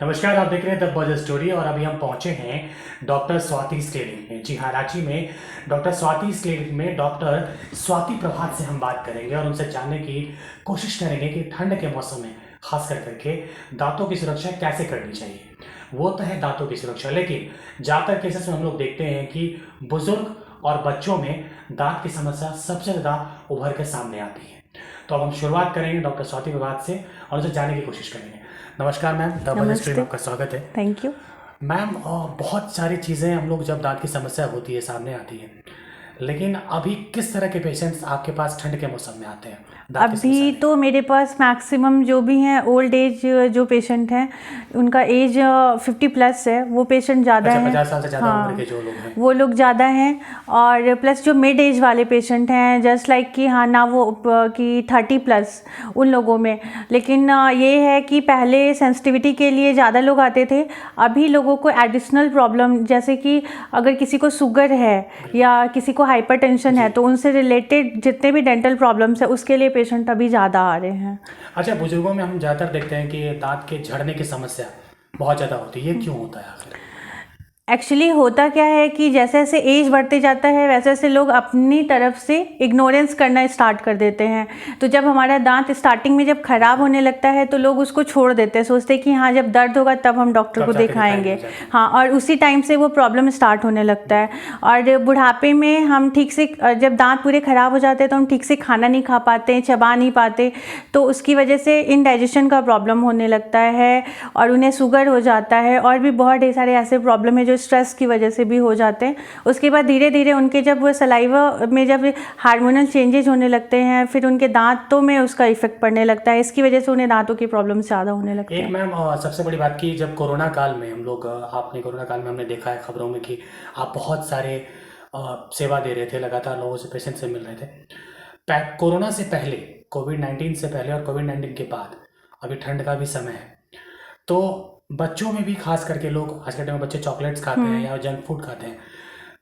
नमस्कार, आप देख रहे हैं द बज स्टोरी और अभी हम पहुंचे हैं डॉक्टर स्वाति क्लिनिक में। जी हाँ, रांची में डॉक्टर स्वाति क्लिनिक में डॉक्टर स्वाति प्रभात से हम बात करेंगे और उनसे जानने की कोशिश करेंगे कि ठंड के मौसम में खास कर करके दांतों की सुरक्षा कैसे करनी चाहिए। वो तो है दांतों की सुरक्षा, लेकिन ज़्यादातर केसेस में हम लोग देखते हैं कि बुजुर्ग और बच्चों में दांत की समस्या सबसे ज़्यादा उभर के सामने आती है। तो अब हम शुरुआत करेंगे डॉक्टर स्वाति प्रभात से और उनसे जानने की कोशिश करेंगे। नमस्कार मैम, द बज स्टोरी में आपका स्वागत है। थैंक यू मैम, बहुत सारी चीज़ें हम लोग जब दांत की समस्या होती है सामने आती है, लेकिन अभी किस तरह के पेशेंट्स आपके पास ठंड के मौसम में आते हैं? अभी तो मेरे पास मैक्सिमम जो भी हैं ओल्ड एज जो पेशेंट हैं उनका एज 50+ है, वो पेशेंट ज़्यादा हैं। 50 साल से ज़्यादा उम्र के जो लोग हैं वो लोग ज़्यादा हैं। और प्लस जो मिड एज वाले पेशेंट हैं जस्ट लाइक कि हाँ ना वो कि 30+ उन लोगों में। लेकिन ये है कि पहले सेंसिटिविटी के लिए ज़्यादा लोग आते थे, अभी लोगों को एडिशनल प्रॉब्लम जैसे कि अगर किसी को शुगर है या किसी को हाइपरटेंशन है तो उनसे रिलेटेड जितने भी डेंटल प्रॉब्लम्स है उसके लिए पेशेंट अभी ज़्यादा आ रहे हैं। अच्छा, बुजुर्गों में हम ज़्यादातर देखते हैं कि दांत के झड़ने की समस्या बहुत ज़्यादा होती है, ये क्यों होता है आखिर? एक्चुअली होता क्या है कि जैसे जैसे एज बढ़ते जाता है वैसे वैसे लोग अपनी तरफ से इग्नोरेंस करना स्टार्ट कर देते हैं। तो जब हमारा दांत स्टार्टिंग में जब ख़राब होने लगता है तो लोग उसको छोड़ देते हैं, सोचते हैं कि हाँ जब दर्द होगा तब हम डॉक्टर को दिखाएंगे। हाँ, और उसी टाइम से वो प्रॉब्लम स्टार्ट होने लगता है। और बुढ़ापे में हम ठीक से जब दांत पूरे ख़राब हो जाते हैं तो हम ठीक से खाना नहीं खा पाते, चबा नहीं पाते, तो उसकी वजह से इनडाइजेशन का प्रॉब्लम होने लगता है और उन्हें शुगर हो जाता है और भी बहुत ढेर सारे ऐसे प्रॉब्लम है जो स्ट्रेस की वजह से भी हो जाते हैं। उसके बाद धीरे धीरे उनके जब वो सलाइवा में जब हार्मोनल चेंजेज होने लगते हैं फिर उनके दांतों में उसका इफेक्ट पड़ने लगता है, इसकी वजह से उन्हें दांतों की प्रॉब्लम ज़्यादा होने लगती है। एक मैम, सबसे बड़ी बात की जब कोरोना काल में हम लोग कोरोना काल में हमने देखा है खबरों में कि आप बहुत सारे सेवा दे रहे थे, लगातार लोगों से पेशेंट से मिल रहे थे। कोरोना से पहले, कोविड-19 से पहले और कोविड-19 के बाद अभी ठंड का भी समय है, तो बच्चों में भी खास करके लोग आज के टाइम में बच्चे चॉकलेट्स खाते हैं या जंक फूड खाते हैं,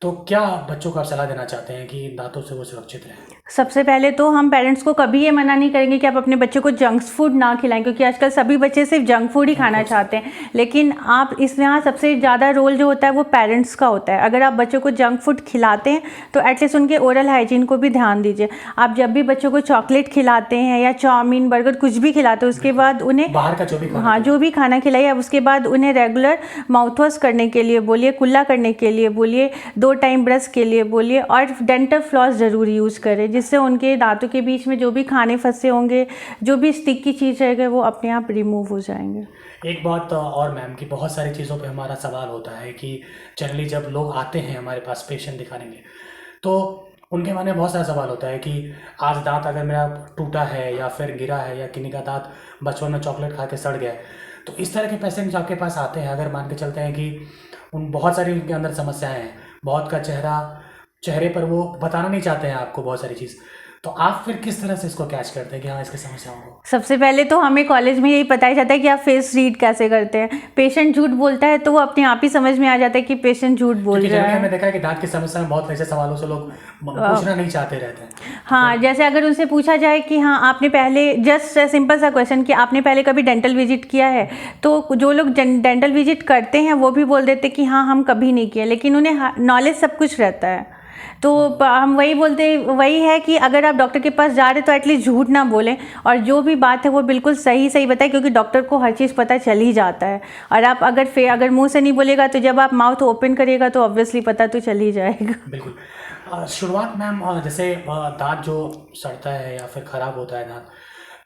तो क्या बच्चों को आप सलाह देना चाहते हैं कि दांतों से वो सुरक्षित रहें? सबसे पहले तो हम पेरेंट्स को कभी ये मना नहीं करेंगे कि आप अपने बच्चों को जंक फूड ना खिलाएं, क्योंकि आजकल सभी बच्चे सिर्फ जंक फूड ही खाना चाहते हैं। लेकिन आप इसमें यहाँ सबसे ज़्यादा रोल जो होता है वो पेरेंट्स का होता है। अगर आप बच्चों को जंक फूड खिलाते हैं तो एटलीस्ट उनके ओरल हाइजीन को भी ध्यान दीजिए। आप जब भी बच्चों को चॉकलेट खिलाते हैं या चाउमीन बर्गर कुछ भी खिलाते हैं उसके बाद उन्हें बाहर का जो भी खाना खिलाइए, अब उसके बाद उन्हें रेगुलर माउथ वॉश करने के लिए बोलिए, कुल्ला करने के लिए बोलिए, 2 टाइम ब्रश के लिए बोलिए और डेंटल फ्लॉस ज़रूर यूज़ करें, जिससे उनके दांतों के बीच में जो भी खाने फंसे होंगे, जो भी स्टिक की चीज़ रहेगी वो अपने आप रिमूव हो जाएंगे। एक बात और मैम कि बहुत सारी चीज़ों पे हमारा सवाल होता है कि जनरली जब लोग आते हैं हमारे पास पेशेंट दिखाने के लिए, तो उनके मन में बहुत सारा सवाल होता है कि आज दांत अगर मेरा टूटा है या फिर गिरा है या किन्हीं का दांत बचपन में चॉकलेट खा के सड़ गया है, तो इस तरह के पेशेंट जो आपके पास आते हैं, अगर मान के चलते हैं कि उन बहुत सारी उनके अंदर समस्याएं हैं, बहुत का चेहरे पर वो बताना नहीं चाहते हैं आपको बहुत सारी चीज़, तो आप फिर किस तरह से इसको कैच करते हैं कि हाँ इसकी समस्याओं को? सबसे पहले तो हमें कॉलेज में यही बताया जाता है कि आप फेस रीड कैसे करते हैं। पेशेंट झूठ बोलता है तो वो अपने आप ही समझ में आ जाता है कि पेशेंट झूठ बोल रहा है। हमने देखा है कि दांत की समस्या में बहुत ऐसे सवालों से लोग पूछना नहीं चाहते रहते हैं। हाँ, जैसे अगर उनसे पूछा जाए कि हाँ आपने पहले, जस्ट सिंपल सा क्वेश्चन कि आपने पहले कभी डेंटल विजिट किया है, तो जो लोग डेंटल विजिट करते हैं वो भी बोल देते कि हाँ हम कभी नहीं किए, लेकिन उन्हें नॉलेज सब कुछ रहता है। तो हम वही है कि अगर आप डॉक्टर के पास जा रहे तो एटलीस्ट झूठ ना बोलें और जो भी बात है वो बिल्कुल सही सही बताएं, क्योंकि डॉक्टर को हर चीज़ पता चल ही जाता है। और आप अगर मुंह से नहीं बोलेगा तो जब आप माउथ ओपन करिएगा तो ऑब्वियसली पता तो चल ही जाएगा। बिल्कुल। शुरुआत मैम, जैसे दांत जो सड़ता है या फिर ख़राब होता है दांत,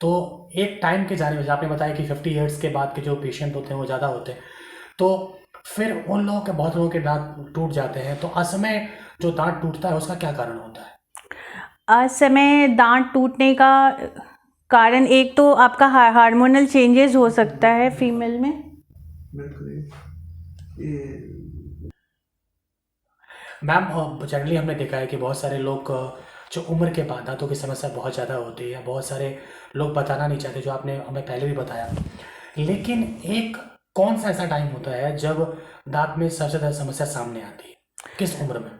तो एक टाइम के जाने में आपने बताया कि 50 ईयर्स के बाद के जो पेशेंट होते हैं वो ज़्यादा होते हैं, तो फिर उन लोगों के, बहुत लोगों के दांत टूट जाते हैं, तो असमय जो दांत टूटता है उसका क्या कारण होता है? असमय दांत टूटने का कारण एक तो आपका हार्मोनल चेंजेस हो सकता है फीमेल में। मैम, जनरली हमने देखा है कि बहुत सारे लोग जो उम्र के बाद दांतों की समस्या बहुत ज़्यादा होती है, बहुत सारे लोग बताना नहीं चाहते, जो आपने हमें पहले भी बताया, लेकिन एक कौन सा ऐसा टाइम होता है जब दांत में सबसे ज़्यादा समस्या सामने आती है, किस उम्र में?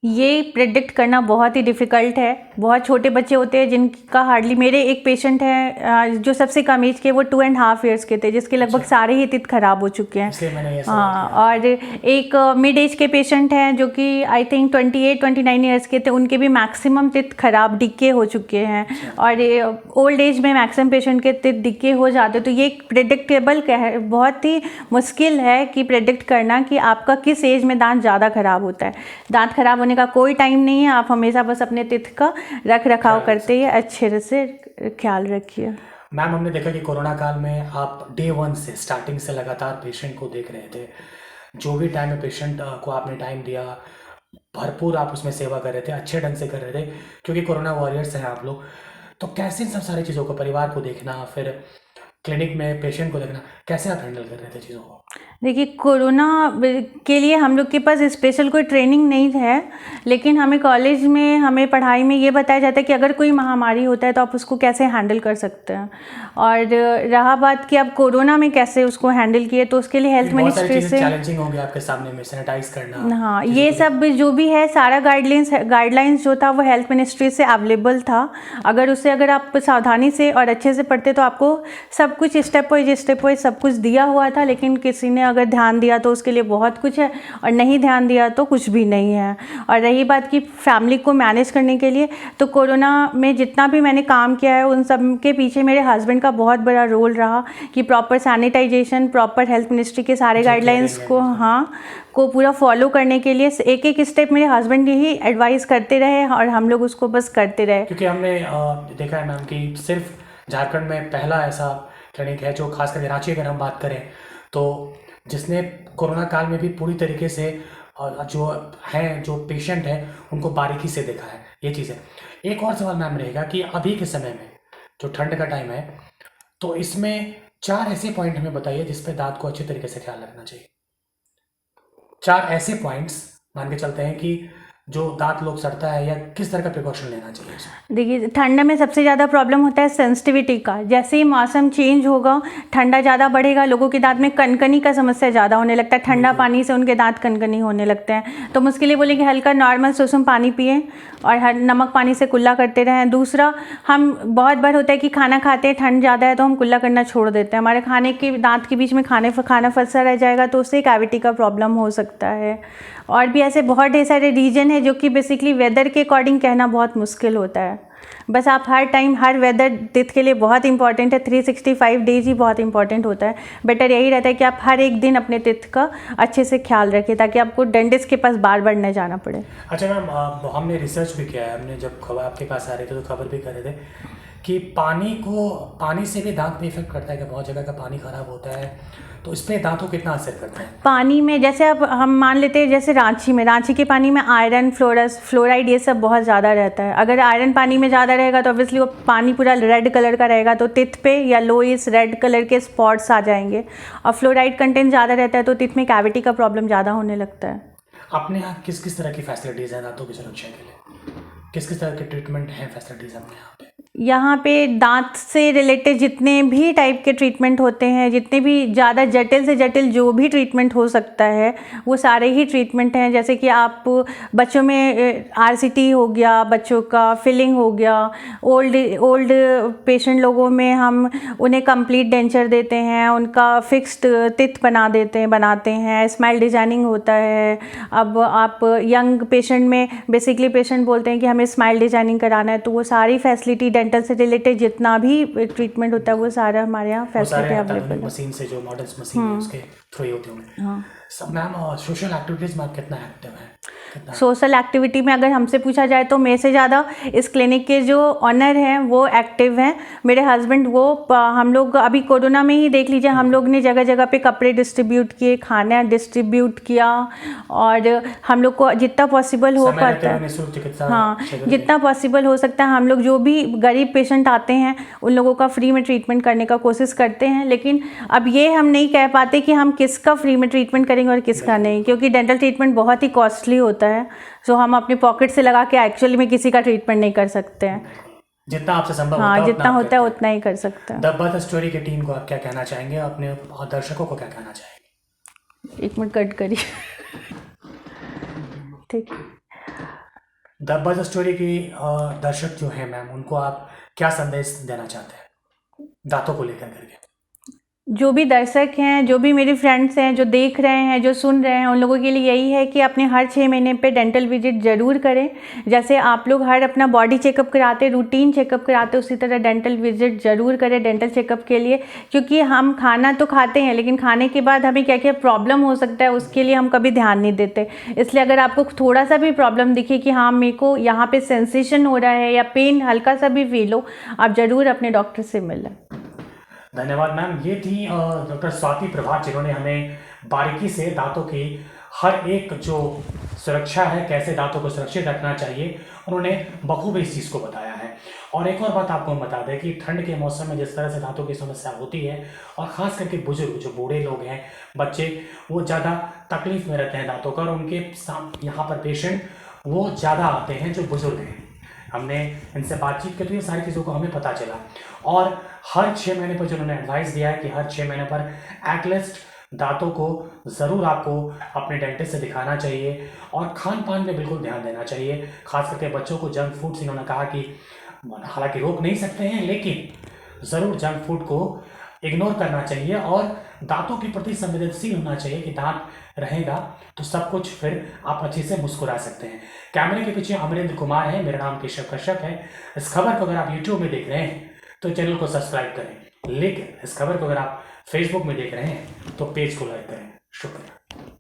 ये प्रेडिक्ट करना बहुत ही डिफ़िकल्ट है। बहुत छोटे बच्चे होते हैं जिनका हार्डली, मेरे एक पेशेंट हैं जो सबसे कम एज के, वो 2.5 ईयर्स के थे, जिसके लगभग सारे ही तित खराब हो चुके हैं। इसलिए मैंने ये सवाल हाँ, किया। और एक मिड एज के पेशेंट हैं जो कि आई थिंक 28-29 ईयर्स के थे, उनके भी मैक्सिमम तित खराब डिके हो चुके हैं। और ओल्ड एज में मैक्सिमम पेशेंट के तित डिके हो जाते, तो ये एक प्रेडिक्टेबल बहुत ही मुश्किल है कि प्रेडिक्ट करना कि आपका किस एज में दांत ज़्यादा खराब होता है। दांत खराब होने का कोई टाइम नहीं है, आप हमेशा बस अपने तित का रख रखाव करते ही अच्छे से ख्याल रखिए। मैम, हमने देखा कि कोरोना काल में आप डे 1 से, स्टार्टिंग से लगातार पेशेंट को देख रहे थे। जो भी टाइम में पेशेंट को आपने टाइम दिया, भरपूर आप उसमें सेवा कर रहे थे, अच्छे ढंग से कर रहे थे, क्योंकि कोरोना वॉरियर्स हैं आप लोग। तो कैसे इन सब सारी चीज़ों को, परिवार को देखना, फिर क्लिनिक में पेशेंट को देखना, कैसे आप हैंडल कर रहे थे चीज़ों को? देखिए, कोरोना के लिए हम लोग के पास स्पेशल कोई ट्रेनिंग नहीं है, लेकिन हमें कॉलेज में, हमें पढ़ाई में ये बताया जाता है कि अगर कोई महामारी होता है तो आप उसको कैसे हैंडल कर सकते हैं। और रहा बात कि आप कोरोना में कैसे उसको हैंडल किए, तो उसके लिए हेल्थ मिनिस्ट्री से चैलेंजिंग हो गया आपके सामने में, सैनिटाइज करना। हाँ, ये सब जो भी है, सारा गाइडलाइंस जो था वो हेल्थ मिनिस्ट्री से अवेलेबल था। अगर आप सावधानी से और अच्छे से पढ़ते तो आपको सब कुछ स्टेप वाइज सब कुछ दिया हुआ था। लेकिन किसी ने अगर ध्यान दिया तो उसके लिए बहुत कुछ है, और नहीं ध्यान दिया तो कुछ भी नहीं है। और रही बात कि फैमिली को मैनेज करने के लिए, तो कोरोना में जितना भी मैंने काम किया है उन सब के पीछे मेरे हस्बैंड का बहुत बड़ा रोल रहा कि proper sanitization, proper health ministry के सारे गाइडलाइंस को पूरा फॉलो करने के लिए एक एक स्टेप मेरे हस्बैंड ही एडवाइस करते रहे और हम लोग उसको बस करते रहे। क्योंकि हमने देखा है मैम कि सिर्फ झारखंड में पहला ऐसा क्लिनिक है जो खास करके रांची, अगर हम बात करें तो, जिसने कोरोना काल में भी पूरी तरीके से जो पेशेंट हैं उनको बारीकी से देखा है। ये चीज़ है। एक और सवाल मैम रहेगा कि अभी के समय में जो ठंड का टाइम है, तो इसमें 4 ऐसे पॉइंट हमें बताइए जिस पे दांत को अच्छे तरीके से ख्याल रखना चाहिए। 4 ऐसे पॉइंट्स मान के चलते हैं कि जो दांत लोग सड़ता है, या किस तरह का प्रिकॉशन लेना चाहिए। देखिए, ठंड में सबसे ज़्यादा प्रॉब्लम होता है सेंसिटिविटी का। जैसे ही मौसम चेंज होगा, ठंडा ज़्यादा बढ़ेगा, लोगों के दांत में कनकनी का समस्या ज़्यादा होने लगता है। ठंडा पानी से उनके दांत कनकनी होने लगते हैं। तो मुझके लिए बोले कि हल्का नॉर्मल सुसुम पानी पिए और नमक पानी से कुल्ला करते रहें। दूसरा, हम बहुत बार होता है कि खाना खाते हैं, ठंड ज़्यादा है तो हम कुल्ला करना छोड़ देते हैं, हमारे खाने के दांत के बीच में खाना फंसा रह जाएगा, तो उससे कैविटी का प्रॉब्लम हो सकता है। और भी ऐसे बहुत ढेर सारे रीजन है जो कि बेसिकली वेदर के अकॉर्डिंग कहना बहुत मुश्किल होता है। बस आप हर टाइम, हर वेदर तित के लिए बहुत इंपॉर्टेंट है, 365 डेज ही बहुत इंपॉर्टेंट होता है। बेटर यही रहता है कि आप हर एक दिन अपने तित का अच्छे से ख्याल रखें ताकि आपको डेंटिस्ट के पास बार बार न जाना पड़े। अच्छा मैम, हमने रिसर्च भी किया है, हमने जब खबर आपके पास आ रहे थे तो खबर भी कर रहे थे कि पानी से भी दांत पे इफेक्ट करता है, कि बहुत जगह का पानी खराब होता है, तो इस पे दांतों को कितना असर करता है? पानी में जैसे अब हम मान लेते हैं, जैसे रांची के पानी में आयरन, फ्लोराइड ये सब बहुत ज़्यादा रहता है। अगर आयरन पानी में ज़्यादा रहेगा तो ऑब्वियसली वो पानी पूरा रेड कलर का रहेगा, तो तित पे या लोइस रेड कलर के स्पॉट्स आ जाएंगे। और फ्लोराइड कंटेंट ज़्यादा रहता है तो तित में कैविटी का प्रॉब्लम ज़्यादा होने लगता है। अपने यहाँ किस किस तरह की फैसिलिटीज़ हैं दांतों की सुरक्षा के लिए? किस किस तरह के ट्रीटमेंट हैं, फैसिलिटीज़ अपने यहाँ पे? यहाँ पे दांत से रिलेटेड जितने भी टाइप के ट्रीटमेंट होते हैं, जितने भी ज़्यादा जटिल से जटिल जो भी ट्रीटमेंट हो सकता है, वो सारे ही ट्रीटमेंट हैं। जैसे कि आप बच्चों में RCT हो गया, बच्चों का फिलिंग हो गया, ओल्ड पेशेंट लोगों में हम उन्हें कंप्लीट डेंचर देते हैं, उनका फिक्स्ड तित बनाते हैं, स्माइल डिजाइनिंग होता है। अब आप यंग पेशेंट में बेसिकली पेशेंट बोलते हैं कि हमें स्माइल डिजाइनिंग कराना है, तो वो सारी फैसिलिटी, डेंटल से रिलेटेड जितना भी ट्रीटमेंट होता है वो सारा हमारे यहाँ फैसिलिटी अवेलेबल है। मशीन से, जो मॉडर्न मशीन है उसके थ्रू ही होते होंगे। हाँ। मैम, सोशल एक्टिविटीज़ में आप कितना एक्टिव है? सोशल एक्टिविटी में अगर हमसे पूछा जाए तो मेरे से ज़्यादा इस क्लिनिक के जो ऑनर हैं वो एक्टिव हैं। मेरे हस्बैंड हम लोग अभी कोरोना में ही देख लीजिए, हम लोग ने जगह जगह पे कपड़े डिस्ट्रीब्यूट किए, खाना डिस्ट्रीब्यूट किया, और हम लोग को जितना पॉसिबल हो पाता है, हाँ, जितना पॉसिबल हो सकता है हम लोग जो भी गरीब पेशेंट आते हैं उन लोगों का फ्री में ट्रीटमेंट करने का कोशिश करते हैं। लेकिन अब ये हम नहीं कह पाते कि हम किसका फ्री में ट्रीटमेंट करेंगे और किसका नहीं, क्योंकि डेंटल ट्रीटमेंट बहुत ही कॉस्टली होता है। सो हम अपने पॉकेट से लगा के एक्चुअली में किसी का ट्रीटमेंट नहीं कर सकते हैं। जितना आपसे संभव हाँ, जितना होता है उतना ही कर सकते हैं। द बर्थ स्टोरी की टीम को आप क्या कहना चाहेंगे, अपने दर्शकों को क्या कहना चाहेंगे? 1 मिनट कट करिए। ठीक। डब्बा स्टोरी की दर्शक जो है मैम, उनको आप क्या संदेश देना चाहते हैं दांतों को लेकर करके? जो भी दर्शक हैं, जो भी मेरे फ्रेंड्स हैं, जो देख रहे हैं, जो सुन रहे हैं, उन लोगों के लिए यही है कि अपने हर 6 महीने पे डेंटल विजिट ज़रूर करें। जैसे आप लोग हर अपना बॉडी चेकअप कराते, रूटीन चेकअप कराते, उसी तरह डेंटल विजिट ज़रूर करें डेंटल चेकअप के लिए। क्योंकि हम खाना तो खाते हैं, लेकिन खाने के बाद हमें क्या क्या प्रॉब्लम हो सकता है उसके लिए हम कभी ध्यान नहीं देते। इसलिए अगर आपको थोड़ा सा भी प्रॉब्लम दिखे कि हाँ मेरे को यहाँ पे सेंसेशन हो रहा है या पेन हल्का सा भी फील हो, आप ज़रूर अपने डॉक्टर से मिलें। धन्यवाद मैम। ये थी डॉक्टर स्वाति प्रभात, जिन्होंने हमें बारीकी से दांतों की हर एक जो सुरक्षा है, कैसे दांतों को सुरक्षित रखना चाहिए, उन्होंने बखूबी इस चीज़ को बताया है। और एक और बात आपको हम बता दें कि ठंड के मौसम में जिस तरह से दांतों की समस्या होती है, और ख़ास करके बुजुर्ग, जो बूढ़े लोग हैं, बच्चे, वो ज़्यादा तकलीफ में रहते हैं दांतों का, और उनके यहाँ पर पेशेंट वो ज़्यादा आते हैं जो बुजुर्ग हैं। हमने इनसे बातचीत की तो ये सारी चीज़ों को हमें पता चला। और हर 6 महीने पर जो उन्होंने एडवाइस दिया है कि हर 6 महीने पर एटलीस्ट दांतों को ज़रूर आपको अपने डेंटिस्ट से दिखाना चाहिए, और खान पान में बिल्कुल ध्यान देना चाहिए। खास करके बच्चों को जंक फूड से इन्होंने कहा कि हालांकि रोक नहीं सकते हैं, लेकिन ज़रूर जंक फूड को इग्नोर करना चाहिए, और दांतों के प्रति संवेदनशील होना चाहिए कि दांत रहेगा तो सब कुछ फिर आप अच्छे से मुस्कुरा सकते हैं। कैमरे के पीछे अमरेंद्र कुमार है, मेरा नाम केशव कश्यप है। इस खबर को अगर आप यूट्यूब में देख रहे हैं तो चैनल को सब्सक्राइब करें, लेकिन इस खबर को अगर आप फेसबुक में देख रहे हैं तो पेज को लाइक करें। शुक्रिया।